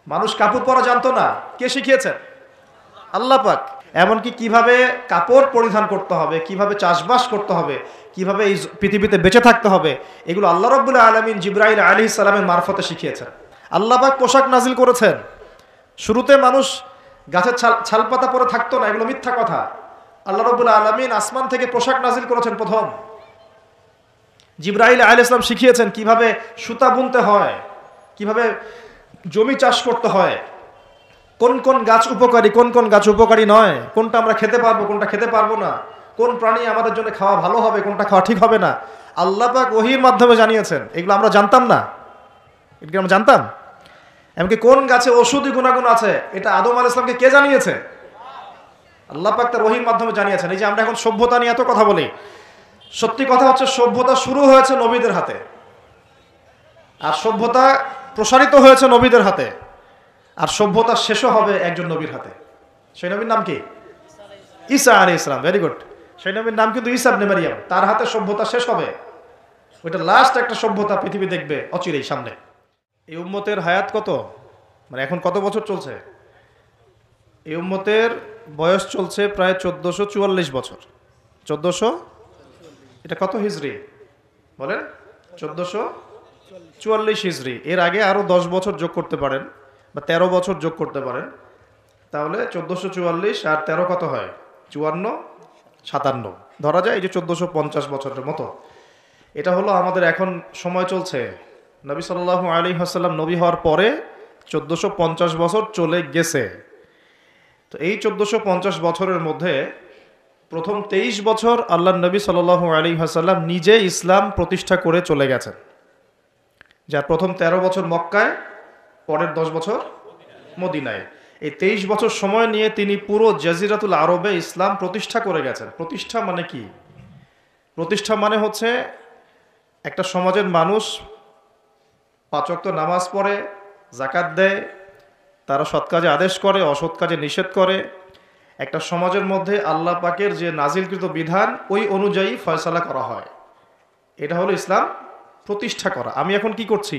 মানুষ কাপড় পরা জানতো না, কে শিখিয়েছেন? আল্লাহ পাক। এমনকি কিভাবে কাপড় পরিধান করতে হবে, কিভাবে চাষবাস করতে হবে, কিভাবে এই পৃথিবীতে বেঁচে থাকতে হবে, এগুলো আল্লাহ রাব্বুল আলামিন জিবরাইল আলাইহিস সালামের মারফতে শিখিয়েছেন। আল্লাহ পাক পোশাক নাজিল করেছেন। শুরুতে মানুষ গাছের ছালপাতা পরে থাকতো না, এগুলো মিথ্যা কথা। আল্লাহ রাব্বুল আলামিন আসমান থেকে পোশাক নাজিল করেছেন প্রথম। জিবরাইল আলাইহিস সালাম শিখিয়েছেন কিভাবে সুতা বুনতে হয়, কিভাবে জমি চাষ করতে হয়, কোন কোন গাছ উপকারী, কোন কোন গাছ উপকারী নয়, কোনটা আমরা খেতে পারবো, কোনটা খেতে পারবো না, কোন প্রাণী আমাদের জন্য খাওয়া ভালো হবে, কোনটা খাওয়া ঠিক হবে না, আল্লাহ পাক ওহীর মাধ্যমে জানিয়েছেন। এগুলো আমরা জানতাম না, এগুলো আমরা জানতাম। এমনকি কোন গাছে ঔষধি গুণাগুণ আছে, এটা আদম আলাইহিস সালামকে কে জানিয়েছে? আল্লাহ পাক তার ওহীর মাধ্যমে জানিয়েছেন। এই যে আমরা এখন সভ্যতা নিয়ে এত কথা বলি, সত্যি কথা হচ্ছে সভ্যতা শুরু হয়েছে নবীদের হাতে, আর সভ্যতা প্রসারিত হয়েছে নবীদের হাতে, আর সভ্যতা শেষও হবে একজন নবীর হাতে। সেই নবীর নাম কি? ঈসা আলাইহিস সালাম। Very good. সেই নবীর নাম কিন্তু ঈসা ইবনে মারইয়াম। তার হাতে সভ্যতা শেষ হবে। ওইটা লাস্ট একটা সভ্যতা পৃথিবী দেখবে অচিরেই সামনে। এই উম্মতের হায়াত কত, মানে এখন কত বছর চলছে? এই উম্মতের বয়স চলছে প্রায় 1444 বছর। 1400, এটা কত হিজরি বলেন? 1444 হিজরি। এর আগে আরো 10 বছর যোগ করতে পারেন, বা 13 বছর যোগ করতে পারেন, তাহলে 1444 আর 13 কত হয়? 54, 57 ধরা যায়। এই যে 1450 বছরের মতো। এটা হলো আমাদের এখন সময় চলছে। নবী সাল্লাল্লাহু আলাইহি ওয়াসাল্লাম নবী হওয়ার পরে 1450 বছর চলে গেছে। তো এই 1450 বছরের মধ্যে প্রথম 23 বছর আল্লাহ নবী সাল্লাল্লাহু আলাইহি ওয়াসাল্লাম নিজে ইসলাম প্রতিষ্ঠা করে চলে গেছেন। যার প্রথম 13 বছর মক্কায়, পরের 10 বছর মদিনায়। এই 23 বছর সময় নিয়ে তিনি পুরো জাজিরাতুল আরবে ইসলাম প্রতিষ্ঠা করে গেছেন। প্রতিষ্ঠা মানে কি? প্রতিষ্ঠা মানে হচ্ছে একটা সমাজের মানুষ 5 ওয়াক্ত নামাজ পড়ে, যাকাত দেয়, তারা সৎ কাজে আদেশ করে, অসৎ কাজে নিষেধ করে। একটা সমাজের মধ্যে আল্লাহ পাকের যে নাজিলকৃত বিধান, ওই অনুযায়ী ফয়সালা করা হয়। এটা হলো ইসলাম প্রতিষ্ঠা করা। আমি এখন কি করছি?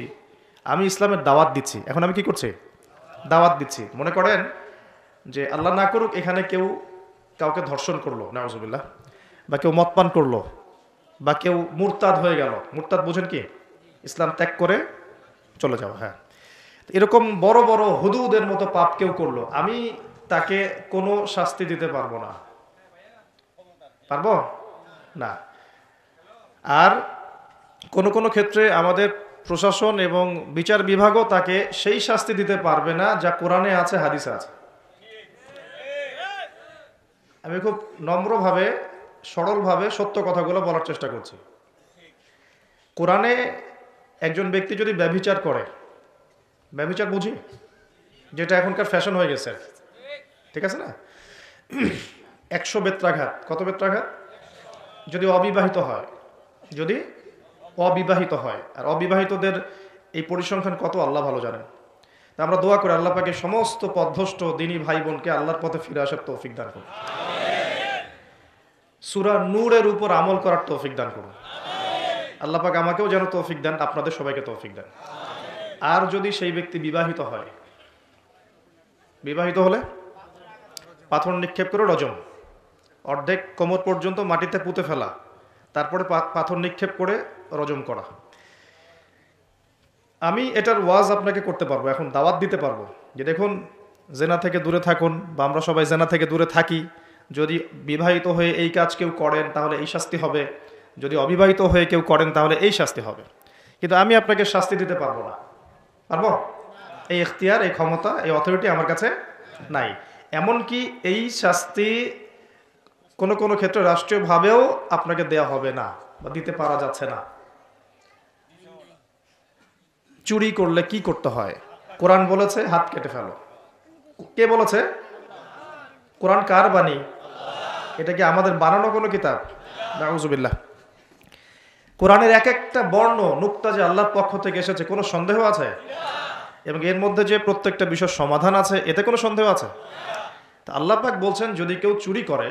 আমি ইসলামের দাওয়াত দিচ্ছি। এখন আমি কি করছি? দাওয়াত দিচ্ছি। মনে করেন যে আল্লাহ না করুক এখানে কেউ কাউকে ধর্ষণ করলো, নাউজুবিল্লাহ, বা কেউ মদপান করলো, বা কেউ মুরতাদ হয়ে গেল। মুরতাদ বুঝেন কি? ইসলাম ত্যাগ করে চলে যাওয়া। হ্যাঁ, এরকম বড় বড় হুদুদের মতো পাপ কেউ করলো, আমি তাকে কোনো শাস্তি দিতে পারবো না। পারবো না। আর কোনো কোনো ক্ষেত্রে আমাদের প্রশাসন এবং বিচার বিভাগও তাকে সেই শাস্তি দিতে পারবে না যা কোরআনে আছে, হাদিসে আছে। আমি খুব নম্রভাবে, সরলভাবে সত্য কথাগুলো বলার চেষ্টা করছি। কোরআনে একজন ব্যক্তি যদি ব্যভিচার করে, ব্যভিচার বুঝি, যেটা এখনকার ফ্যাশন হয়ে গেছে, ঠিক আছে না? 100 বেত্রাঘাত। কত বেত্রাঘাত? যদি অবিবাহিত হয়, যদি অবিবাহিত হয়। আর অবিবাহিতদের এই পরিসংখ্যান কত আল্লাহ ভালো জানেন। তা আমরা দোয়া করি আল্লাহ পাকে সমস্ত পথভ্রষ্ট দিনী ভাই বোনকে আল্লাহর পথে ফিরে আসার তৌফিক দান করুন। সূরা নূরের উপর আমল করার তৌফিক দান করুন। আল্লাহ পাক আমাকেও যেন তৌফিক দেন, আপনাদের সবাইকে তৌফিক দেন। আর যদি সেই ব্যক্তি বিবাহিত হয়, বিবাহিত হলে পাথর নিক্ষেপ করে রজম, অর্ধেক কোমর পর্যন্ত মাটিতে পুঁতে ফেলা, তারপরে পাথর নিক্ষেপ করে রজম করা। আমি এটার ওয়াজ আপনাকে করতে পারবো, এখন দাওয়াত দিতে পারবো যে দেখুন, জেনা থেকে দূরে থাকুন, বা আমরা সবাই জেনা থেকে দূরে থাকি। যদি বিবাহিত হয়ে এই কাজ কেউ করেন তাহলে এই শাস্তি হবে, যদি অবিবাহিত হয়ে কেউ করেন তাহলে এই শাস্তি হবে। কিন্তু আমি আপনাকে শাস্তি দিতে পারবো না। পারবো? এই এখতিয়ার, এই ক্ষমতা, এই অথরিটি আমার কাছে নাই। এমনকি এই শাস্তি কোনো কোনো ক্ষেত্রে রাষ্ট্রীয়ভাবেও আপনাকে দেয়া হবে না, বা দিতে পারা যাচ্ছে না। চুরি করলে কি করতে হয়? কোরআন বলেছে হাত কেটে ফেলো। কে বলেছে? কোরআন কার বাণী? এটা কি আমাদের বানানো কোনো কিতাব? নাউজুবিল্লাহ। কোরআনের এক একটা বর্ণ নুক্তা যে আল্লাহর পক্ষ থেকে এসেছে, কোনো সন্দেহ আছে? এবং এর মধ্যে যে প্রত্যেকটা বিষয় সমাধান আছে, এতে কোনো সন্দেহ আছে? তা আল্লাহ পাক বলছেন যদি কেউ চুরি করে,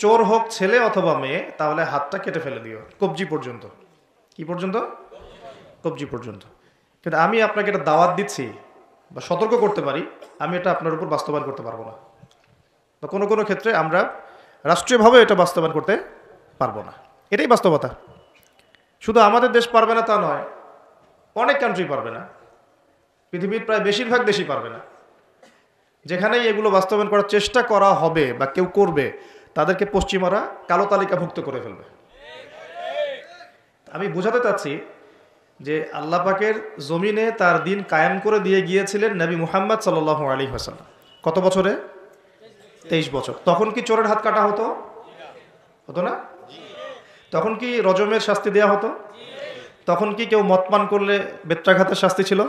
চোর হোক ছেলে অথবা মেয়ে, তাহলে হাতটা কেটে ফেলে দিও, কবজি পর্যন্ত। কি পর্যন্ত? কবজি পর্যন্ত। কিন্তু আমি আপনাকে এটা দাওয়াত দিচ্ছি বা সতর্ক করতে পারি, আমি এটা আপনার উপর বাস্তবায়ন করতে পারবো না, বা কোনো কোনো ক্ষেত্রে আমরা রাষ্ট্রীয়ভাবে এটা বাস্তবায়ন করতে পারবো না। এটাই বাস্তবতা। শুধু আমাদের দেশ পারবে না তা নয়, অনেক কান্ট্রি পারবে না, পৃথিবীর প্রায় বেশিরভাগ দেশই পারবে না। যেখানেই এগুলো বাস্তবায়ন করার চেষ্টা করা হবে বা কেউ করবে, তাদেরকে পশ্চিমারা কালো তালিকাভুক্ত করে ফেলবে। আমি বোঝাতে চাচ্ছি যে আল্লাহ পাকের জমিনে তার দিন কায়েম করে দিয়ে গিয়েছিলেন নবী মুহাম্মদ সাল্লাল্লাহু আলাইহি ওয়াসাল্লাম। কত বছরে? 23 বছর। তখন কি চোরের হাত কাটা হতো? হতো না? তখন কি রজমের শাস্তি দেয়া হতো? তখন কি কেউ মদ পান করলে বেত্রাঘাতের শাস্তি ছিল?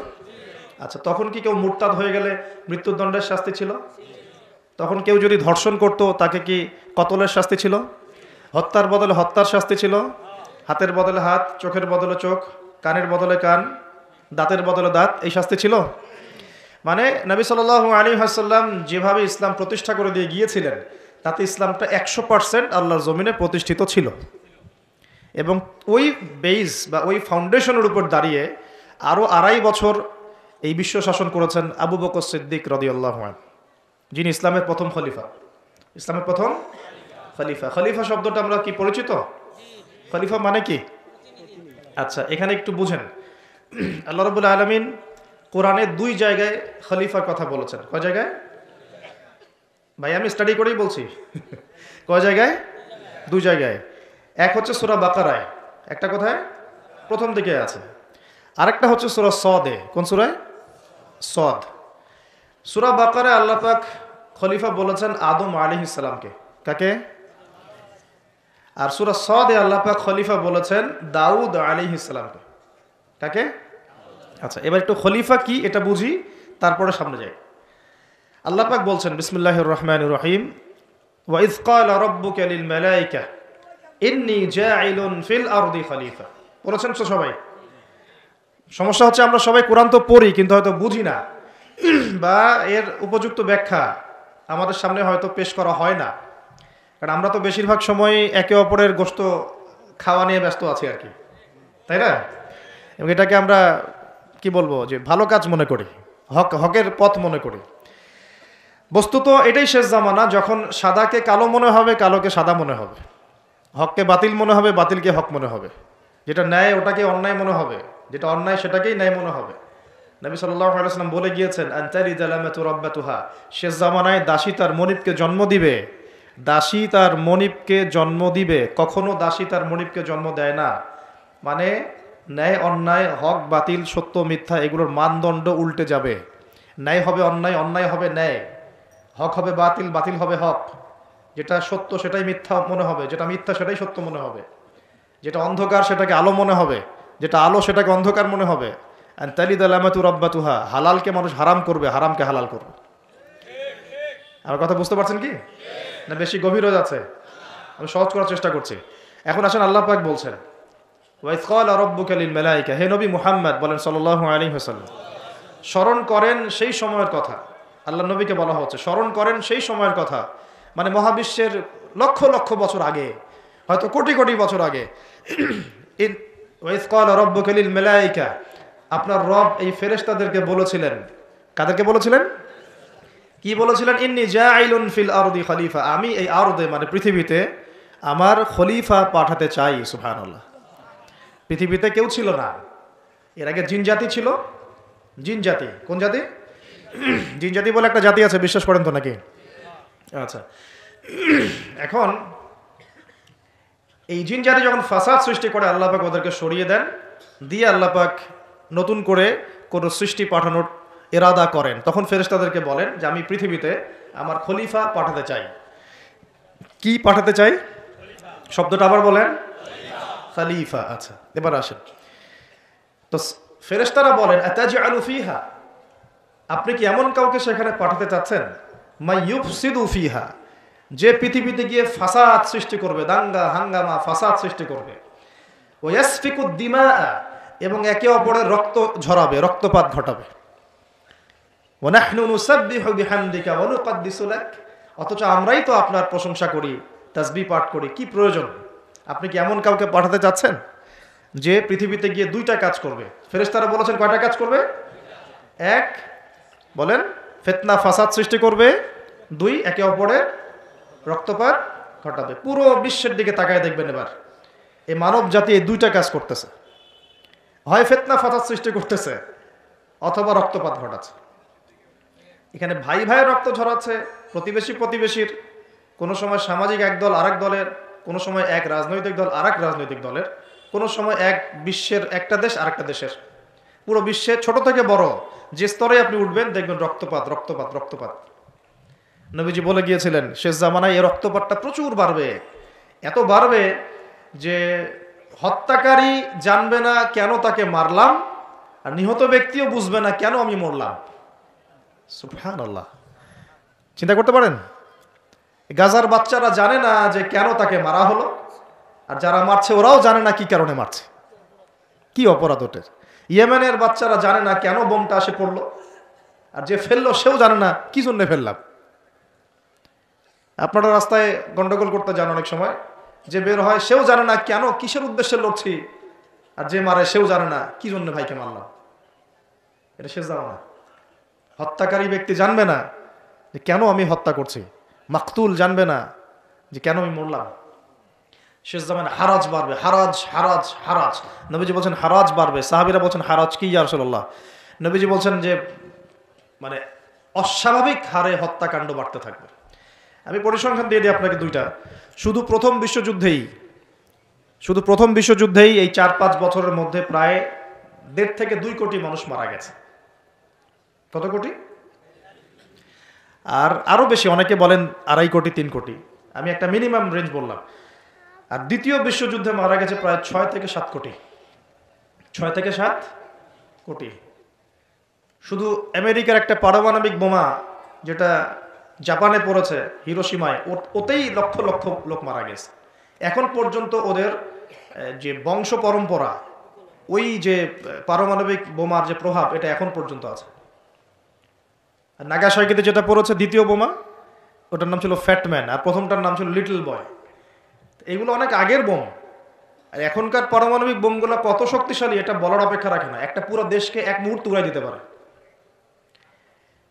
আচ্ছা, তখন কি কেউ মুরতাদ হয়ে গেলে মৃত্যুদণ্ডের শাস্তি ছিল? তখন কেউ যদি ধর্ষণ করত তাকে কি কতলের শাস্তি ছিল? হত্যার বদলে হত্যার শাস্তি ছিল? হাতের বদলে হাত, চোখের বদলে চোখ, কানের বদলে কান, দাঁতের বদলে দাঁত, এই শাস্তি ছিল? মানে নবী সাল্লাল্লাহু আলাইহি ওয়াসাল্লাম যেভাবে ইসলাম প্রতিষ্ঠা করে দিয়ে গিয়েছিলেন, তাতে ইসলামটা 100% আল্লাহর জমিনে প্রতিষ্ঠিত ছিল। এবং ওই বেস বা ওই ফাউন্ডেশনের উপর দাঁড়িয়ে আরও 2.5 বছর এই বিশ্ব শাসন করেছেন আবু বকর সিদ্দিক রাদিয়াল্লাহু আনহু, যিনি ইসলামের প্রথম খলিফা। ইসলামের প্রথম খলিফা। খলিফা শব্দটা আমরা কি পরিচিত? খলিফা মানে কি? আচ্ছা, এখানে একটু বুঝেন। আল্লাহ রাব্বুল আলামিন কোরআনে 2 জায়গায় খলিফার কথা বলেছেন। কয় জায়গায়? ভাই আমি স্টাডি করেই বলছি। কয় জায়গায়? 2 জায়গায়। এক হচ্ছে সূরা বাকারায়, একটা কোথায়? প্রথম দিকে আছে। আরেকটা হচ্ছে সূরা সদে। কোন সূরায়? সদ। সূরা বাকারায় আল্লাহ পাক খলিফা বলেছেন আদম আলাইহিস সালামকে। কাকে? আর সূরা সদে আল্লাহ পাক খলিফা বলেছেন দাউদ আলাইহিস সালামকে। কাকে? আচ্ছা, এবার একটু খলিফা কি এটা বুঝি, তারপরে সামনে যাই। আল্লাহ পাক বলছেন বিসমিল্লাহির রহমানির রহিম, ওয়া ইয ক্বালা রাব্বুকা লিল মালায়েকা ইন্নী জাইলুন ফিল আরদি খলিফা। পড়েছেন তো সবাই? সমস্যা হচ্ছে আমরা সবাই কোরআন তো পড়ি কিন্তু হয়তো বুঝি না, বা এর উপযুক্ত ব্যাখ্যা আমাদের সামনে হয়তো পেশ করা হয় না, কারণ আমরা তো বেশিরভাগ সময় একে অপরের গোশত খাওয়া নিয়ে ব্যস্ত আছি আর কি, তাই না? এবং এটাকে আমরা কি বলবো, যে ভালো কাজ মনে করি, হকের পথ মনে করি। বস্তুত এটাই শেষ জামানা, যখন সাদাকে কালো মনে হবে, কালোকে সাদা মনে হবে, হককে বাতিল মনে হবে, বাতিলকে হক মনে হবে, যেটা ন্যায় ওটাকে অন্যায় মনে হবে, যেটা অন্যায় সেটাকেই ন্যায় মনে হবে। নবী সাল্লাল্লাহু আলাইহি ওয়াসাল্লাম বলে গিয়েছেন আনতারি জালামাতু রাব্বাতুহা, শেষ জামানায় দাসী তার মনিবকে জন্ম দিবে। দাসী তার মনিবকে জন্ম দিবে, কখনো দাসী তার মনিবকে জন্ম দেয় না। মানে ন্যায় অন্যায়, হক বাতিল, সত্য মিথ্যা, এগুলোর মানদণ্ড উল্টে যাবে। ন্যায় হবে অন্যায়, অন্যায় হবে ন্যায়, হক হবে বাতিল, বাতিল হবে হক। যেটা সত্য সেটাই মিথ্যা মনে হবে, যেটা মিথ্যা সেটাই সত্য মনে হবে, যেটা অন্ধকার সেটাকে আলো মনে হবে, যেটা আলো সেটাকে অন্ধকার মনে হবে। আনতালিদা লামাতু রাব্বাতুহা, হালালকে মানুষ হারাম করবে, হারামকে হালাল করবে। আমার কথা বুঝতে পারছেন কি না বেশি গভীর হয়ে যাচ্ছে? আমি সহজ করার চেষ্টা করছি। এখন আসেন আল্লাহ পাক বলছেন ওয়া ইয ক্বালা রাব্বুকা লিল মালায়েকা, হে নবী মুহাম্মদ বলেন সাল্লাল্লাহু আলাইহি ওয়াসাল্লাম, স্মরণ করেন সেই সময়ের কথা। আল্লাহ নবীকে বলা হচ্ছে স্মরণ করেন সেই সময়ের কথা, মানে মহাবিশ্বের লক্ষ লক্ষ বছর আগে, হয়তো কোটি কোটি বছর আগে। ওয়া ইয ক্বালা রাব্বুকা লিল মালায়েকা, আপনার রব এই ফেরেশতাদেরকে বলেছিলেন। কাদেরকে বলেছিলেন? কি বলেছিলেন? ইন্নী জাইলুন ফিল আরদি খলিফা, আমি এই আরদে মানে পৃথিবীতে আমার খলিফা পাঠাতে চাই। সুবহানাল্লাহ। পৃথিবীতে কেউ ছিল না এর আগে, জিন জাতি ছিল। জিন জাতি, কোন জাতি? জিন জাতি বলে একটা জাতি আছে, বিশ্বাস করেন তো নাকি? আচ্ছা, এখন এই জিন জাতি যখন ফাসাদ সৃষ্টি করে, আল্লাহ পাক ওদেরকে সরিয়ে দেন, দিয়ে আল্লাহ পাক নতুন করে কোনো সৃষ্টি পাঠানোর ইরাদা করেন। তখন ফেরেশতাদেরকে বলেন যে আমি পৃথিবীতে আমার খলিফা পাঠাতে চাই। কি পাঠাতে চাই? শব্দটা আবার বলেন। খলিফা। আচ্ছা, এবার আসেন তো ফেরেশতারা বলেন আতাজআলু ফিহা, আপনি কি এমন কাউকে সেখানে পাঠাতে চাচ্ছেন মা ইউফসিদু ফিহা, যে পৃথিবীতে গিয়ে ফাসাদ সৃষ্টি করবে, দাঙ্গা হাঙ্গামা ফাসাদ সৃষ্টি করবে, ওয়া ইয়াসফিকু দিমা, এবং একে অপরের রক্ত ঝরাবে, রক্তপাত ঘটাবে। ওয়া নাহনু নুসাব্বিহু বিহামদিকা ওয়া নুকদ্দিসু লাক, অথচ আমরাই তো আপনার প্রশংসা করি, তাসবিহ পাঠ করি, কি প্রয়োজন? আপনি কি এমন কাউকে পাঠাতে চাচ্ছেন যে পৃথিবীতে গিয়ে 2টা কাজ করবে? ফেরেশতারা বলেছেন কয়টা কাজ করবে? এক, বলেন, ফিতনা ফাসাদ সৃষ্টি করবে, 2 একে অপরের রক্তপাত ঘটাবে। পুরো বিশ্বের দিকে তাকায় দেখবেন এবার, এই মানব জাতি এই 2টা কাজ করতেছে, হয় ফিতনা ফাসাদ সৃষ্টি করতেছে অথবা রক্তপাত ঘটাচ্ছে। এখানে ভাই ভাইয়ের রক্ত ঝরাচ্ছে, প্রতিবেশী প্রতিবেশীর, কোনো সময় সামাজিক এক দল আরেক দলের, কোনো সময় এক রাজনৈতিক দল আরেক রাজনৈতিক দলের, কোনো সময় এক বিশ্বের একটা দেশ আরেকটা দেশের। পুরো বিশ্বে ছোট থেকে বড় যে স্তরে আপনি উঠবেন দেখবেন রক্তপাত রক্তপাত রক্তপাত। নবীজি বলে গিয়েছিলেন শেষ জামানায় এই রক্তপাতটা প্রচুর বাড়বে, এত বাড়বে যে হত্যাকারী জানবে না কেন তাকে মারলাম, আর নিহত ব্যক্তিও বুঝবে না কেন আমি মরলাম। সুবহানাল্লাহ, চিন্তা করতে পারেন? গাজার বাচ্চারা জানে না যে কেন তাকে মারা হলো, আর যারা মারছে ওরাও জানে না কি কারণে মারছে, কি অপরাধ ওদের। ইয়েমেনের বাচ্চারা জানে না কেন বোমটা এসে পড়লো, আর যে ফেললো সেও জানে না কি জন্য ফেললাম। আপনারা রাস্তায় গন্ডগোল করতে যান অনেক সময়, যে বের হয় সেও জানে না কেন কিসের উদ্দেশ্যে লড়ছি, আর যে মারে সেও জানে না কি জন্য ভাইকে মারলাম। এটা শেষ জামানা। হত্যাকারী ব্যক্তি জানবে না যে কেন আমি হত্যা করছি, মাকতুল জানবে না যে কেন আমি মরলাম। শেষ জামানা হারাজ বাড়বে, হারাজ হারাজ হারাজ। নবীজি বলছেন হারাজ বাড়বে, সাহাবীরা বলছেন হারাজ কি ইয়া রাসূলুল্লাহ? নবীজি বলছেন যে মানে অস্বাভাবিক হারে হত্যাকাণ্ড বাড়তে থাকবে। আমি পরিসংখ্যান দিয়ে দিই আপনাকে 2টা। শুধু প্রথম বিশ্বযুদ্ধেই এই 4-5 বছরের মধ্যে প্রায় 1.5 থেকে 2 কোটি মানুষ মারা গেছে। কত কোটি? আর আরো বেশি, অনেকে বলেন 2.5 কোটি 3 কোটি, আমি একটা মিনিমাম রেঞ্জ বললাম। আর দ্বিতীয় বিশ্বযুদ্ধে মারা গেছে প্রায় 6 থেকে 7 কোটি। 6 থেকে 7 কোটি। শুধু আমেরিকার একটা পারমাণবিক বোমা যেটা জাপানে পড়েছে হিরোশিমায়, ওতেই লক্ষ লক্ষ লোক মারা গেছে। এখন পর্যন্ত ওদের যে বংশ পরম্পরা, ওই যে পারমাণবিক বোমার যে প্রভাব, এটা এখন পর্যন্ত আছে। আর নাগাসাকিতে যেটা পড়েছে দ্বিতীয় বোমা, ওটার নাম ছিল ফ্যাটম্যান, আর প্রথমটার নাম ছিল লিটল বয়। এগুলো অনেক আগের বোম। আর এখনকার পারমাণবিক বোমগুলো কত শক্তিশালী এটা বলার অপেক্ষা রাখে না, একটা পুরো দেশকে এক মুহূর্তে উড়াই দিতে পারে।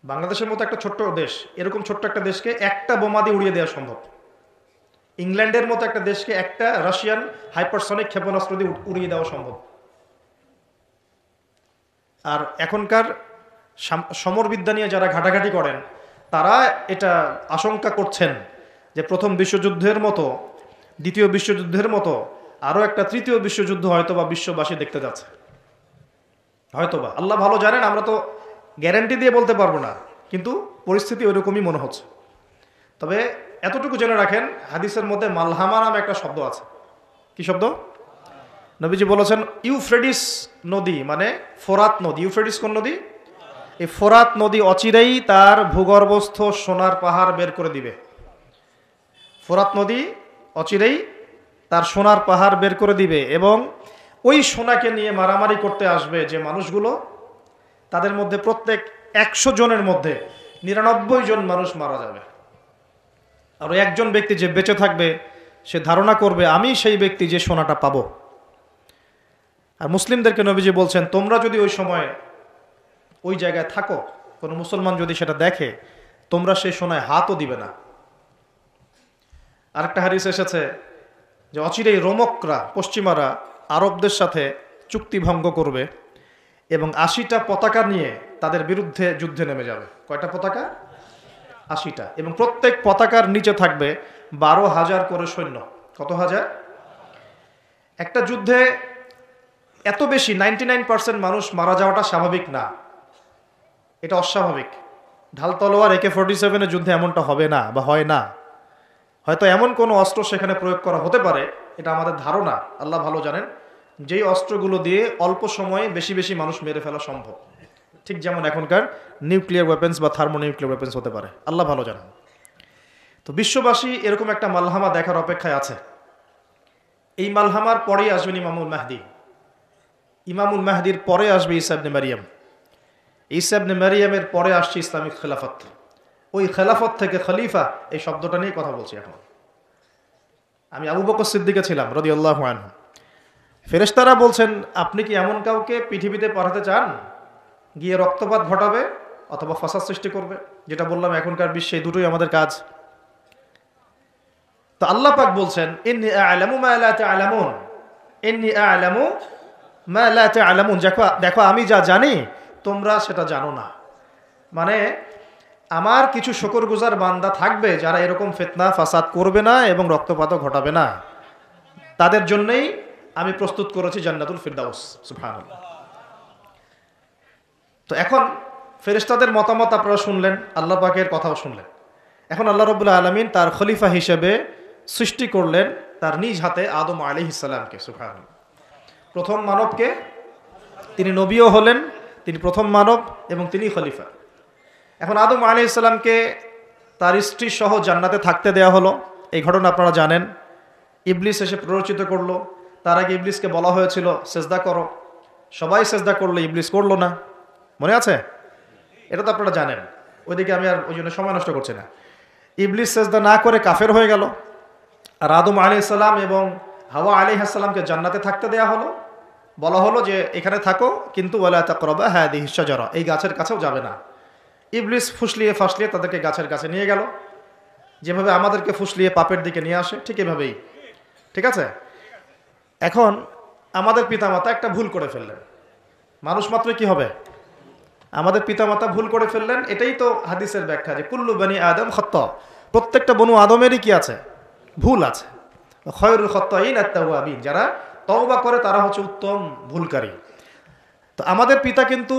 বাংলাদেশের মতো একটা ছোট্ট দেশ, এরকম ছোট্ট একটা দেশকে একটা বোমা দিয়ে উড়িয়ে দেওয়া সম্ভব। ইংল্যান্ডের মতো একটা দেশকে একটা রাশিয়ান হাইপারসনিক ক্ষেপণাস্ত্র দিয়ে উড়িয়ে দেওয়া সম্ভব। আর এখনকার সমরবিদ্যা নিয়ে যারা ঘাটাঘাটি করেন, তারা এটা আশঙ্কা করছেন যে প্রথম বিশ্বযুদ্ধের মতো, দ্বিতীয় বিশ্বযুদ্ধের মতো আরও একটা তৃতীয় বিশ্বযুদ্ধ হয়তোবা বিশ্ববাসী দেখতে যাচ্ছে। হয়তোবা, আল্লাহ ভালো জানেন, আমরা তো গ্যারান্টি দিয়ে বলতে পারবো না, কিন্তু পরিস্থিতি ওইরকমই মনে হচ্ছে। তবে এতটুকু জেনে রাখেন, হাদিসের মধ্যে মালহামা নামে একটা শব্দ আছে। কি শব্দ? নবীজি বলেছেন ইউফ্রেটিস নদী মানে ফোরাত নদী। ইউফ্রেটিস কোন নদী? এই ফোরাত নদী অচিরেই তার ভূগর্ভস্থ সোনার পাহাড় বের করে দিবে। ফোরাত নদী অচিরেই তার সোনার পাহাড় বের করে দিবে, এবং ওই সোনাকে নিয়ে মারামারি করতে আসবে যে মানুষগুলো, তাদের মধ্যে প্রত্যেক 100 জনের মধ্যে 99 জন মানুষ মারা যাবে। আর ওই একজন ব্যক্তি যে বেঁচে থাকবে, সে ধারণা করবে আমি সেই ব্যক্তি যে সোনাটা পাবো। আর মুসলিমদেরকে নবীজি বলছেন, তোমরা যদি ওই সময় ওই জায়গায় থাকো, কোনো মুসলমান যদি সেটা দেখে, তোমরা সেই সোনায় হাতও দিবে না। আরেকটা হাদিস এসেছে যে অচিরেই রোমকরা, পশ্চিমারা আরবদের সাথে চুক্তি ভঙ্গ করবে এবং 80টা পতাকা নিয়ে তাদের বিরুদ্ধে যুদ্ধে নেমে যাবে। কয়টা পতাকা? 80টা। এবং প্রত্যেক পতাকার নিচে থাকবে 12,000 করে সৈন্য। কত হাজার? একটা যুদ্ধে এত বেশি 99% মানুষ মারা যাওয়াটা স্বাভাবিক না, এটা অস্বাভাবিক। ঢাল তলোয়ার AK-47 যুদ্ধে এমনটা হবে না বা হয় না। হয়তো এমন কোনো অস্ত্র সেখানে প্রয়োগ করা হতে পারে, এটা আমাদের ধারণা, আল্লাহ ভালো জানেন, যেই অস্ত্রগুলো দিয়ে অল্প সময়ে বেশি বেশি মানুষ মেরে ফেলা সম্ভব। ঠিক যেমন এখনকার নিউক্লিয়ার ওয়েপেন্স বা থার্মোনিউক্লিয়ার ওয়েপেন্স হতে পারে, আল্লাহ ভালো জানেন। তো বিশ্ববাসী এরকম একটা মালহামা দেখার অপেক্ষায় আছে। এই মালহামার পরেই আসবেন ইমামুল মাহদি। ইমামুল মাহদির পরে আসবে ঈসা ইবনে মারিয়াম। ঈসা ইবনে মারিয়ামের পরে আসছে ইসলামিক খেলাফত। ওই খেলাফত থেকে খলিফা, এই শব্দটা নিয়ে কথা বলছি এখন। আমি আবু বকর সিদ্দিকে ছিলাম রাদিয়াল্লাহু আনহু। ফেরেশতারা বলছেন, আপনি কি এমন কাউকে পৃথিবীতে পাঠাতে চান গিয়ে রক্তপাত ঘটাবে অথবা ফাসাদ সৃষ্টি করবে। যেটা বললাম এখনকার বিশ্বে এই দুটোই আমাদের কাজ। তো আল্লাহ পাক বলছেন ইন্নী আ'লামু মা লা তা'লামুন, ইন্নী আ'লামু মা লা তা'লামুন, দেখো আমি যা জানি তোমরা সেটা জানো না। মানে আমার কিছু শুকরগুজার বান্দা থাকবে যারা এরকম ফিতনা ফাসাদ করবে না এবং রক্তপাতও ঘটাবে না, তাদের জন্যই আমি প্রস্তুত করেছি জান্নাতুল ফিরদাউস। সুবহানাল্লাহ। তো এখন ফেরেশতাদের মতামত আপনারা শুনলেন, আল্লাহ পাকের কথাও শুনলেন। এখন আল্লাহ রাব্বুল আলামিন তার খলিফা হিসেবে সৃষ্টি করলেন তার নিজ হাতে আদম আলাইহিস সালামকে। সুবহানাল্লাহ। প্রথম মানবকে, তিনি নবীও হলেন, তিনি প্রথম মানব এবং তিনি খলিফা। এখন আদম আলাইহিস সালামকে তার স্ত্রী সহ জান্নাতে থাকতে দেয়া হলো। এই ঘটনা আপনারা জানেন। ইবলিস এসে প্ররোচিত করলো। তার আগে ইবলিসকে বলা হয়েছিল সেজদা করো, সবাই সেজদা করলো, ইবলিস করলো না। মনে আছে? এটা তো আপনারা জানেন। ওইদিকে আমি আর ওই জন্য সময় নষ্ট করছি না। ইবলিস সেজদা না করে কাফের হয়ে গেল। আর আদম আলাইহিস সালাম এবং হাওয়া আলাইহিস সালামকে জান্নাতে থাকতে দেয়া হলো। বলা হলো যে এখানে থাকো, কিন্তু ওয়ালা তাকরাবা হাদিহিশ শাজারা, এই গাছের কাছেও যাবে না। ইবলিস ফুসলিয়ে ফাসলিয়ে তাদেরকে গাছের কাছে নিয়ে গেল। যেভাবে আমাদেরকে ফুসলিয়ে পাপের দিকে নিয়ে আসে ঠিক এভাবেই। ঠিক আছে? এখন আমাদের পিতামাতা একটা ভুল করে ফেললেন। মানুষ মাত্র কি হবে? আমাদের পিতামাতা ভুল করে ফেললেন। এটাই তো হাদিসের ব্যাখ্যা যে কুল্লু বনি আদম খাত্তা, প্রত্যেকটা বনু আদমেরই কি আছে? ভুল আছে। খয়রুল খাত্তাইন আত-তাওয়াবিন, যারা তওবা করে তারা হচ্ছে উত্তম ভুলকারী। তো আমাদের পিতা কিন্তু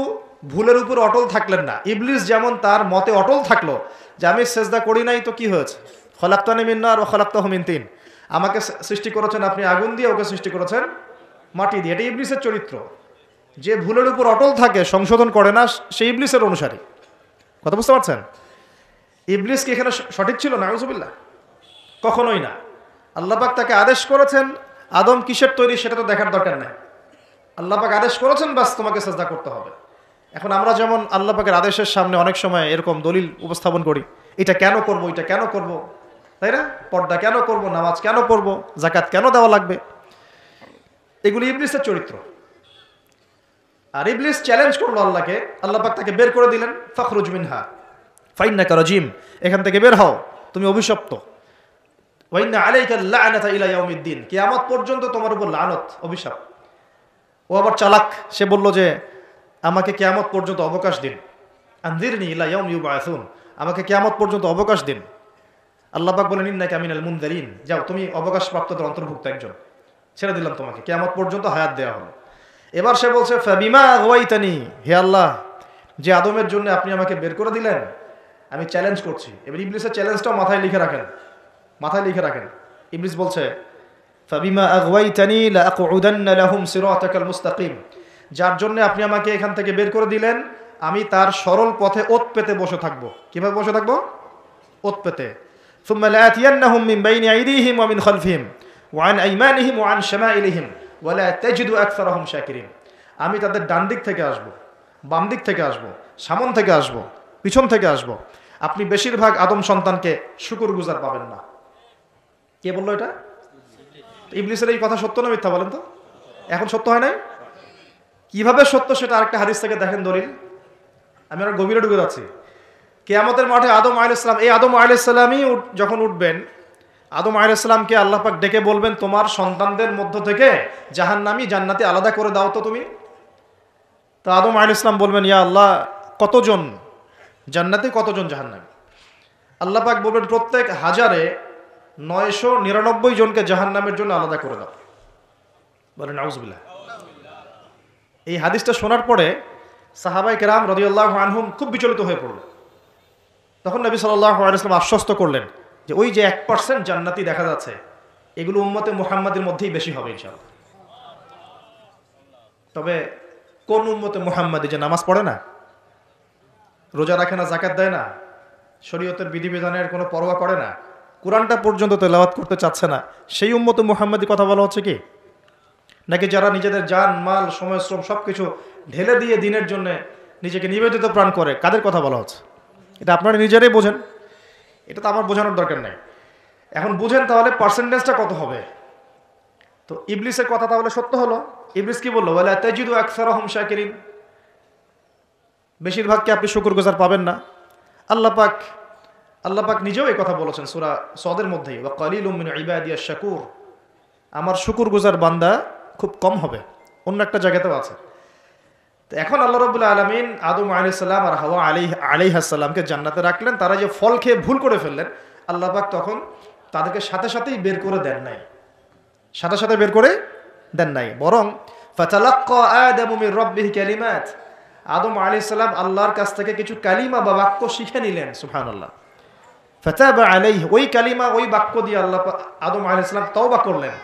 ভুলের উপর অটল থাকলেন না। ইবলিস যেমন তার মতে অটল থাকলো যে আমি সেজদা করি নাই, তো কি হয়েছে? খলাকতানি মিন নার ওয়া খলাকতাহু মিন তিন, আমাকে সৃষ্টি করেছেন আপনি আগুন দিয়ে, ওকে সৃষ্টি করেছেন মাটি দিয়ে। এটা ইবলিসের চরিত্র। যে ভুলের উপর অটল থাকে, সংশোধন করে না, সেই ইবলিসের অনুসারী। কথা বুঝতে পারছেন? ইবলিস কি এখানে সঠিক ছিল? নাউজুবিল্লাহ, কখনোই না। আল্লাহ পাক তাকে আদেশ করেছেন, আদম কিসের তৈরি সেটা তো দেখার দরকার নেই। আল্লাহ পাক আদেশ করেছেন, বাস তোমাকে সাজদা করতে হবে। এখন আমরা যেমন আল্লাহ পাকের আদেশের সামনে অনেক সময় এরকম দলিল উপস্থাপন করি, এটা কেন করব, এটা কেন করব, তাই না? পর্দা কেন করব, নামাজ কেন পড়ব, যাকাত কেন দেওয়া লাগবে, এগুলি ইবলিসের চরিত্র। আর ইবলিস চ্যালেঞ্জ করলো আল্লাহকে, আল্লাহ পাক তাকে বের করে দিলেন। ফাখরুজ মিনহা ফাইন্নাকা রাজিম, এখান থেকে বের হও, তুমি অভিশপ্ত। ওয়া ইন্না আলাইকা লা'নাতা ইলা ইয়াউমিদ্দিন, কিয়ামত পর্যন্ত তোমার উপর লানত, অভিশাপ। ও আবার চালাক, সে বলল যে আমাকে কিয়ামত পর্যন্ত অবকাশ দিন। আনজিরনি ইলা ইয়াউমি ইউবআসুন, আমাকে কিয়ামত পর্যন্ত অবকাশ দিন। আল্লাহ পাক বলেন ইন্নাকা মিনাল মুনযারিন, যাও তুমি অবকাশপ্রাপ্তদের অন্তর্ভুক্ত একজন, ছেড়ে দিলাম তোমাকে, কিয়ামত পর্যন্ত হায়াত দেওয়া হলো। এবার সে বলছে ফাবিমা আগওয়াইতানি, হে আল্লাহ, যে আদমের জন্য আপনি আমাকে বের করে দিলেন, আমি চ্যালেঞ্জ করছি। এবার ইবলিসের চ্যালেঞ্জটাও মাথায় লিখে রাখেন, মাথায় লিখে রাখেন। ইবলিস বলছে ফাবিমা আগওয়াইতানি লাআকউদান্না লাহুম সিরাতাকাল মুস্তাকিম, যার জন্য আপনি আমাকে এখান থেকে বের করে দিলেন, আমি তার সরল পথে ওত পেতে বসে থাকবো। কিভাবে বসে থাকবো? ওত পেতে। সুম্মা লাআতিয়ান্নাহুম মিন বাইনি আইদিহিম ওয়া মিন খালফিহিম ওয়া আন আইমানিহিম ওয়া আন শামাইলিহিম ওয়া লা তাজিদু আকসারাহুম শাকিরিন, আমি তাদের ডান দিক থেকে আসব, বাম দিক থেকে আসব, সামন থেকে আসব, পিছন থেকে আসব। আপনি বেশিরভাগ আদম সন্তানকে শুকরগুজার পাবেন না। কে বললো এটা? ইবলিসের এই কথা সত্য না মিথ্যা বলেন তো? এখন সত্য হয় নাই? কিভাবে সত্য সেটা আরেকটা হাদিস থেকে দেখেন দলিল। আমি আর গভীরে ঢুকে যাচ্ছি। কিয়ামতের মাঠে আদম আলাইহিস সালাম, এই আদম আলাইহিস সালামই যখন উঠবেন, আদম আলাইহিস সালামকে আল্লাহ পাক ডেকে বলবেন তোমার সন্তানদের মধ্য থেকে জাহান্নামী জান্নাতি আলাদা করে দাও তো তুমি। তো আদম আলাইহিস সালাম বলবেন ইয়া আল্লাহ, কতজন জান্নাতি, কতজন জাহান্নামী? আল্লাহ পাক বলবেন প্রত্যেক 1000-এ 999 জনকে জাহান্নামের জন্য আলাদা করে দাও। বলেন নাউজুবিল্লাহ। এই হাদিসটা শোনার পরে সাহাবায়ে কেরাম রাদিয়াল্লাহু আনহুম খুব বিচলিত হয়ে পড়ল। তখন নবী সাল্লাল্লাহু আলাইহি ওয়াসাল্লাম আশ্বস্ত করলেন যে ওই যে 1% জান্নাতি দেখা যাচ্ছে, এগুলো উম্মতে মুহাম্মাদের মধ্যেই বেশি হবে ইনশাআল্লাহ। তবে কোন উম্মতে মুহাম্মাদি যে নামাজ পড়ে না, রোজা রাখে না, যাকাত দেয় না, শরীয়তের বিধিবিধানের কোনো পরোয়া করে না, কোরআনটা পর্যন্ত তেলাওয়াত করতে চাচ্ছে না, সেই উম্মতে মুহাম্মাদি কথা বলা হচ্ছে কি? নাকি যারা নিজেদের জান মাল সময় শ্রম সবকিছু ঢেলে দিয়ে দিনের জন্য নিজেকে নিবেদিত প্রাণ করে, কাদের কথা বলা হচ্ছে? এটা আপনারা নিজেরাই বোঝেন, এটা তো আমার বোঝানোর দরকার নেই। এখন বুঝেন তাহলে পার্সেন্টেজটা কত হবে। তো ইবলিসের কথা তাহলে সত্য হলো। ইবলিস কি বললো? ওয়ালা তাজিদু আকসারাহুম শাকিরিন, বেশিরভাগকে আপনি শুকরগুজার পাবেন না। আল্লাহ পাক নিজেও এই কথা বলেছেন সূরা সদের মধ্যেই, ওয়া কালিলুম মিন ইবাদিয়াশ শাকুর, আমার শুকরগুজার বান্দা খুব কম হবে। অন্য একটা জায়গাতেও আছে। তো এখন আল্লাহ রাব্বুল আলামিন আদম আলাইহিস সালাম আর হাওয়া আলাইহিস সালামকে জান্নাতে রাখলেন। তারা যে ফল খেয়ে ভুল করে ফেললেন, আল্লাহ পাক তখন তাদেরকে সাথে সাথেই বের করে দেন নাই, সাথে বের করে দেন নাই, বরং ফাতালাক্কা আদামু মির রাব্বিহি কালিমাত, আদম আলাইহিস সালাম আল্লাহর কাছ থেকে কিছু কালিমা বা বাক্য শিখে নিলেন। সুবহানাল্লাহ। ফাতাবা আলাইহি, ওই কালিমা ওই বাক্য দিয়ে আল্লাহ আদম আলাইহিস সালাম তওবা করলেন।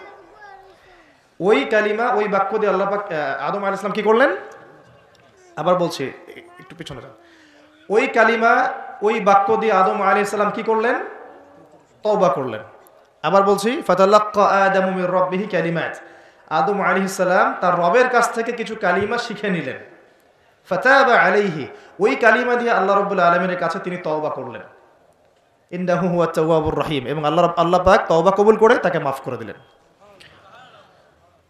ওই কালিমা ওই বাক্য দিয়ে আল্লাহ পাক আদম আলাইহিস সালাম কি করলেন? আবার বলছি, একটু পিছনে যান। ওই কালিমা ওই বাক্য দিয়ে আদম আলাইহিস সালাম কি করলেন? তওবা করলেন। আবার বলছি, ফাতালাক্কা আদামু মির রাব্বিহি কালিমাত, আদম আলাইহিস সালাম তার রবের কাছ থেকে কিছু কালিমা শিখে নিলেন। ফাতাবা আলাইহি, ওই কালিমা দিয়ে আল্লাহ রাব্বুল আলামিনের কাছে তিনি তওবা করলেন। ইন্নাহু হুয়াত তাওয়াবুর রহিম, এবং আল্লাহ পাক তওবা কবুল করে তাকে মাফ করে দিলেন।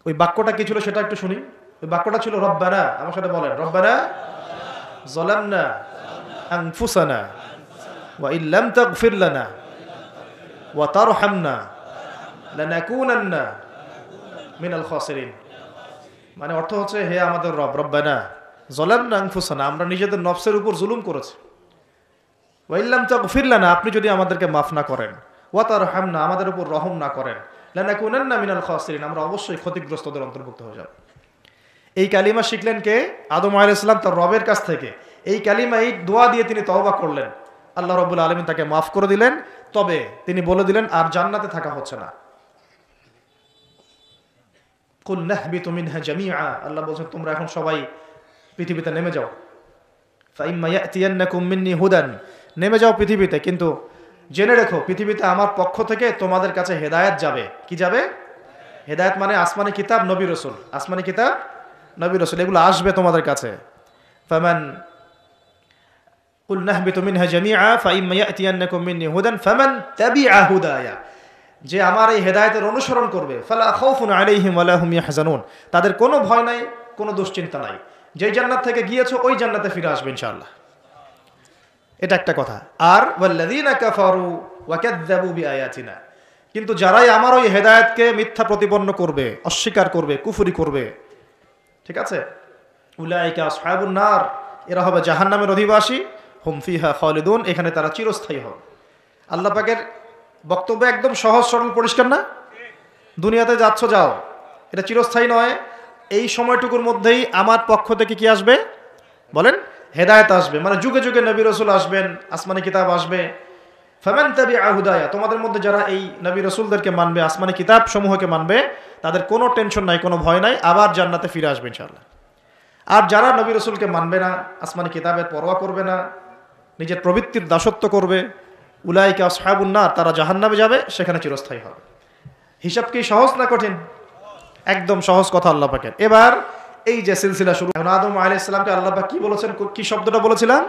ওই বাক্যটা কি ছিল সেটা একটু শুনি। ওই বাক্যটা ছিল রব্বানা, আমার সাথে বলেন, রব্বানা যালামনা আনফুসানা ওয়া ইল্লাম তাগফির লানা ওয়া তারহামনা লানাকুনান্না মিনাল খাসিরিন। মানে অর্থ হচ্ছে, হে আমাদের রব, রব্বানা যালামনা আনফুসানা, আমরা নিজেদের নফসের উপর জুলুম করেছি, ওয়া ইল্লাম তাগফির লানা, আপনি যদি আমাদেরকে মাফ না করেন, ওয়া তারহামনা, আমাদের উপর রহম না করেন, লানাকুনান্না মিনাল খাসিরিন, আমরা অবশ্যই ক্ষতিগ্রস্তদের অন্তর্ভুক্ত হয়ে যাব। এই কালিমা শিখলেন কে? আদম আলাইহিস সালাম তার রবের কাছ থেকে। এই কালিমা, এই দোয়া দিয়ে তিনি তওবা করলেন, আল্লাহ রাব্বুল আলামিন তাকে মাফ করে দিলেন। তবে তিনি বলে দিলেন আর জান্নাতে থাকা হচ্ছে না। কুল নাহবিতু মিনহা জামিআ, আল্লাহ বলেন তোমরা এখন সবাই পৃথিবীতে নেমে যাও। ফাইম্মা ইয়াতিয়ান্নাকুম মিন্নি হুদান, নেমে যাও পৃথিবীতে, কিন্তু জেনে রেখো পৃথিবীতে আমার পক্ষ থেকে তোমাদের কাছে হেদায়েত যাবে। কি যাবে? হেদায়েত মানে আসমানি কিতাব, নবী রাসূল, আসমানি কিতাব, নবী রাসূল, এগুলো আসবে তোমাদের কাছে। ফামান কুল নাহবিতু মিনহা জামিআ ফাইম্মা ইয়াতিয়ান্নাকুম মিন্নি হুদান ফামান তাবিআ হুদায়া, যে আমার এই হেদায়েতের অনুসরণ করবে, ফালা খাউফুন আলাইহিম ওয়ালা হুম ইয়াহজানুন, তাদের কোনো ভয় নাই, কোনো দুশ্চিন্তা নাই। যেই জান্নাত থেকে গিয়েছো ওই জান্নাতে ফিরে আসবে ইনশাআল্লাহ। এটা একটা কথা। আর ওয়াল্লাযীনা কাফারু ওয়া কাযযাবু বিআয়াতিনা, কিন্তু যারাই আমার ওই হেদায়েতকে মিথ্যা প্রতিপন্ন করবে, অস্বীকার করবে, কুফরি করবে, ঠিক আছে, উলাইকা আসহাবুন নার, এরা হবে জাহান্নামের অধিবাসী, হুম ফিহা খালিদুন, এখানে তারা চিরস্থায়ী হবে। আল্লাহ পাকের বক্তব্য একদম সহজ সরল পরিষ্কার না? দুনিয়াতে যাচ্ছ যাও, এটা চিরস্থায়ী নয়। এই সময়টুকুর মধ্যেই আমার পক্ষ থেকে কি আসবে বলেন? হেদায়েত আসবে, মানে যুগে যুগে নবী রাসূল আসবেন, আসমানি কিতাব আসবে। ফামান তাবিআ হুদায়া, তোমাদের মধ্যে যারা এই নবী রাসূলদেরকে মানবে, আসমানি কিতাব সমূহকে মানবে, তাদের কোনো টেনশন নাই, কোনো ভয় নাই, আবার জান্নাতে ফিরে আসবে ইনশাআল্লাহ। আর যারা নবী রাসূলকে মানবে না, আসমানি কিতাবের পরোয়া করবে না, নিজের প্রবৃত্তির দাসত্ব করবে, উলাইকা আসহাবুন নার, তারা জাহান্নামে যাবে, সেখানে চিরস্থায়ী হবে। হিসাব কি সহজ না কঠিন? একদম সহজ কথা আল্লাহ পাকের। এবার এই যে সিলসিলা শুরু, আদম আলাইহিস সালামকে আল্লাহ পাক কি বলেছেন? কি শব্দটা বলেছিলাম?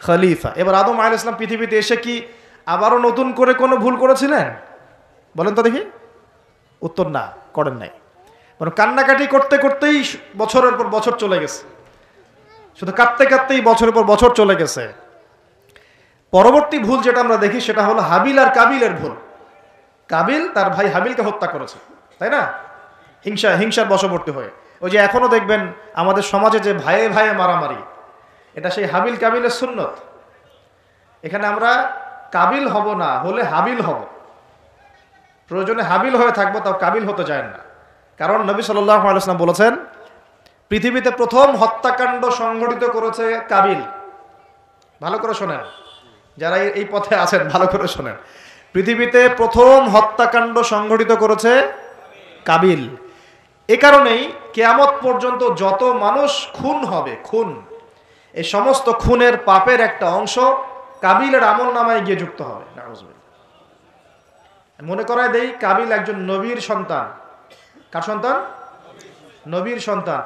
খলিফা। এবার আদম আলাইহিস সালাম পৃথিবীতে এসে কি আবারও নতুন করে কোনো ভুল করেছিলেন? বলেন তো দেখি। উত্তর না, করেন নাই। মানে কান্নাকাটি করতে করতেই বছরের পর বছর চলে গেছে, শুধু কাঁদতে কাঁদতেই বছরের পর বছর চলে গেছে। পরবর্তী ভুল যেটা আমরা দেখি সেটা হলো হাবিল আর কাবিলের ভুল। কাবিল তার ভাই হাবিলকে হত্যা করেছে, তাই না? হিংসার বশবর্তী হয়ে। ওই যে এখনো দেখবেন আমাদের সমাজে যে ভাইয়ে ভাইয়ে মারামারি, এটা সেই হাবিল কাবিলের সুন্নত। এখানে আমরা কাবিল হব না, হলে হাবিল হব। প্রয়োজনে হাবিল হয়ে থাকবো, তাও কাবিল হতে যায় না। কারণ নবী সাল্লাল্লাহু আলাইহি ওয়াসাল্লাম বলেছেন, পৃথিবীতে প্রথম হত্যাকাণ্ড সংঘটিত করেছে কাবিল। ভালো করে শোনেন, যারা এই পথে আছেন ভালো করে শোনেন। পৃথিবীতে প্রথম হত্যাকাণ্ড সংঘটিত করেছে কাবিল। এ কারণেই কিয়ামত পর্যন্ত যত মানুষ খুন হবে, খুন, এই সমস্ত খুনের পাপের একটা অংশ কাবিলের আমল নামায় গিয়ে যুক্ত হবে। মনে করায় দেই, কাবিল একজন নবীর সন্তান। কার সন্তান? নবীর সন্তান।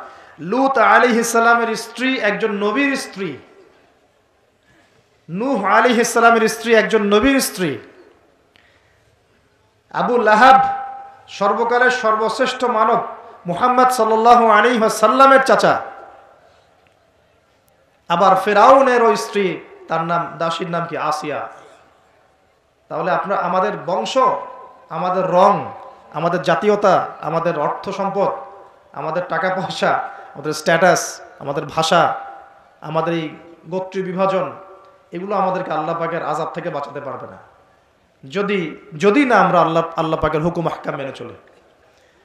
লূত আলাইহিস সালামের স্ত্রী একজন নবীর স্ত্রী। নূহ আলাইহিস সালামের স্ত্রী একজন নবীর স্ত্রী। আবু লাহাব সর্বকালের সর্বশ্রেষ্ঠ মানব মুহাম্মদ সাল্লাল্লাহু আলাইহি ওয়াসাল্লামের চাচা। আবার ফেরাউনের ওই স্ত্রী, তার নাম, দাসীর নাম কি? আসিয়া। তাহলে আপনার, আমাদের বংশ, আমাদের রং, আমাদের জাতীয়তা, আমাদের অর্থ সম্পদ, আমাদের টাকা পয়সা, আমাদের স্ট্যাটাস, আমাদের ভাষা, আমাদের এই গোত্রীয় বিভাজন, এগুলো আমাদেরকে আল্লাহ পাকের আযাব থেকে বাঁচাতে পারবে না, যদি না আমরা আল্লাহ পাকের হুকুম আহকাম মেনে চলি।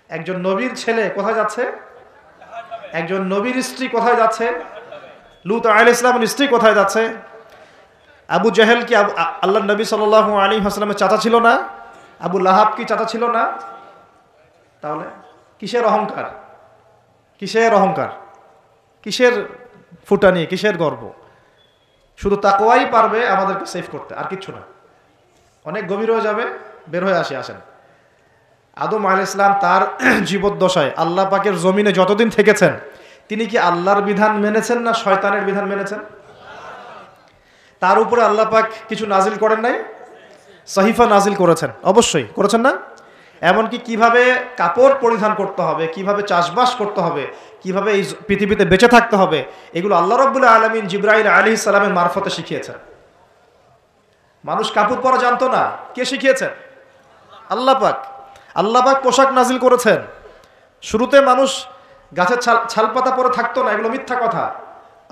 একজন নবীর ছেলে কোথায় যাচ্ছে? একজন নবীর স্ত্রী কোথায় যাচ্ছে? লূত আলাইহিস সালামের স্ত্রী কোথায় যাচ্ছে? আবু জাহেল কি আল্লাহ নবী সাল্লাল্লাহু আলাইহি ওয়াসাল্লামের চাচা ছিল না? আবু লাহাব কি চাচা ছিল না? তাহলে কিসের অহংকার, কিসের অহংকার, কিসের ফুটানি, কিসের গর্ব? শুধু তাকওয়াই পারবে আমাদেরকে সেভ করতে, আর কিচ্ছু না। অনেক গভীর হয়ে যাবে, বের হয়ে আসেন। আদম আলাইহিস সালাম তার জীবদ্দশায় আল্লাহ পাকের জমিনে যতদিন থেকেছেন, তিনি কি আল্লাহর বিধান মেনেছেন না শয়তানের বিধান মেনেছেন? তার উপরে আল্লাহ পাক কিছু নাজিল করেন নাই? সহিফা নাজিল করেছেন, অবশ্যই করেছেন না? এমনকি কিভাবে কাপড় পরিধান করতে হবে, কিভাবে চাষবাস করতে হবে, কিভাবে এই পৃথিবীতে বেঁচে থাকতে হবে, এগুলো আল্লাহ রাব্বুল আলামিন জিবরাইল আলাইহিস সালামের মারফতে শিখিয়েছেন। মানুষ কাপড় পরা জানতো না, কে শিখিয়েছেন? আল্লাহ পাক। আল্লাহ পাক পোশাক নাজিল করেছেন। শুরুতে মানুষ গাছের ছালপাতা পরে থাকতো না, এগুলো মিথ্যা কথা।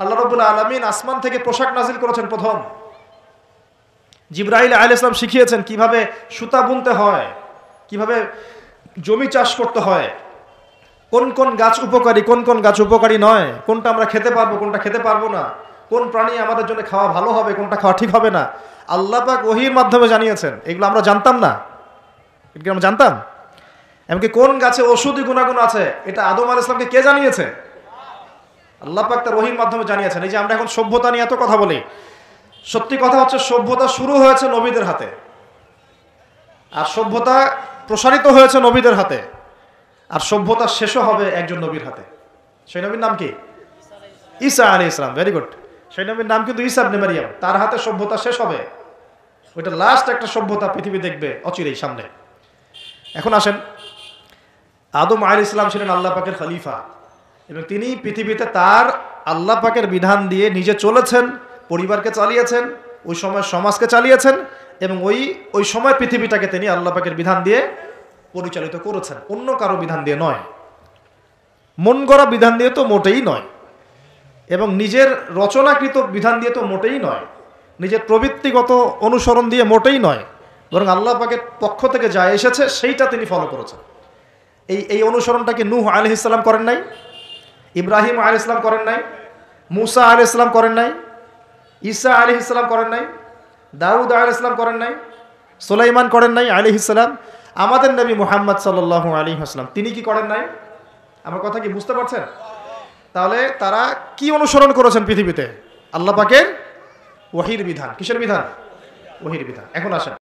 আল্লাহ রাব্বুল আলামিন আসমান থেকে পোশাক নাজিল করেছেন প্রথম। জিবরাইল আলাইহিস সালাম শিখিয়েছেন কিভাবে সুতা বুনতে হয়, কিভাবে জমি চাষ করতে হয়, কোন কোন গাছ উপকারী, কোন কোন গাছ উপকারী নয়, কোনটা আমরা খেতে পারবো, কোনটা খেতে পারবো না, কোন প্রাণী আমাদের জন্য খাওয়া ভালো হবে, কোনটা খাওয়া ঠিক হবে না, আল্লাহ পাক ওহীর মাধ্যমে জানিয়েছেন। এগুলো আমরা জানতাম না, এগুলো আমরা জানতাম। এমনকি কোন গাছে ঔষধি গুণাগুণ আছে, এটা আদম আলাইহিস সালামকে কে জানিয়েছে? আল্লাহ পাক তার ওহীর মাধ্যমে জানিয়েছেন। এই যে আমরা এখন সভ্যতা নিয়ে এত কথা বলি, সত্যি কথা হচ্ছে সভ্যতা শুরু হয়েছে নবীদের হাতে, আর সভ্যতা প্রসারিত হয়েছে নবীদের হাতে, আর সভ্যতা শেষও হবে একজন নবীর হাতে। সেই নবীর নাম কি? ঈসা আলাইহিস সালাম। Very good. সেই নবীর নাম কিন্তু ঈসা ইবনে মারইয়াম। তার হাতে সভ্যতা শেষ হবে। ওইটা লাস্ট একটা সভ্যতা পৃথিবী দেখবে অচিরেই সামনে। এখন আসেন, আদম আলাইহিস সালাম ছিলেন আল্লাহ পাকের খলিফা, এবং তিনি পৃথিবীতে তার আল্লাহ পাকের বিধান দিয়ে নিজে চলেছেন, পরিবারকে চালিয়েছেন, ওই সময় সমাজকে চালিয়েছেন, এবং ওই সময় পৃথিবীটাকে তিনি আল্লাহ পাকের বিধান দিয়ে পরিচালিত করেছেন, অন্য কারো বিধান দিয়ে নয়, মন গড়া বিধান দিয়ে তো মোটেই নয়, এবং নিজের রচনাকৃত বিধান দিয়ে তো মোটেই নয়, নিজের প্রবৃত্তিগত অনুসরণ দিয়ে মোটেই নয়, বরং আল্লাহ পাকের পক্ষ থেকে যা এসেছে সেইটা তিনি ফলো করেছেন। এই অনুসরণটাকে নূহ আলাইহিস সালাম করেন নাই? ইব্রাহিম আলাইহিস সালাম করেন নাই? মুসা আলাইহিস সালাম করেন নাই? ঈসা আলাইহিস সালাম করেন নাই? দাউদ আলাইহিস সালাম করেন নাই? সুলাইমান করেন নাই আলাইহিস সালাম? আমাদের নবী মুহাম্মদ সাল্লাল্লাহু আলাইহি ওয়াসাল্লাম তিনি কি করেন নাই? আমার কথা কি বুঝতে পারছেন? তাহলে তারা কি অনুসরণ করেছেন পৃথিবীতে? আল্লাহ পাকের ওহীর বিধান। কিসের বিধান? ওহীর বিধান। এখন আসেন,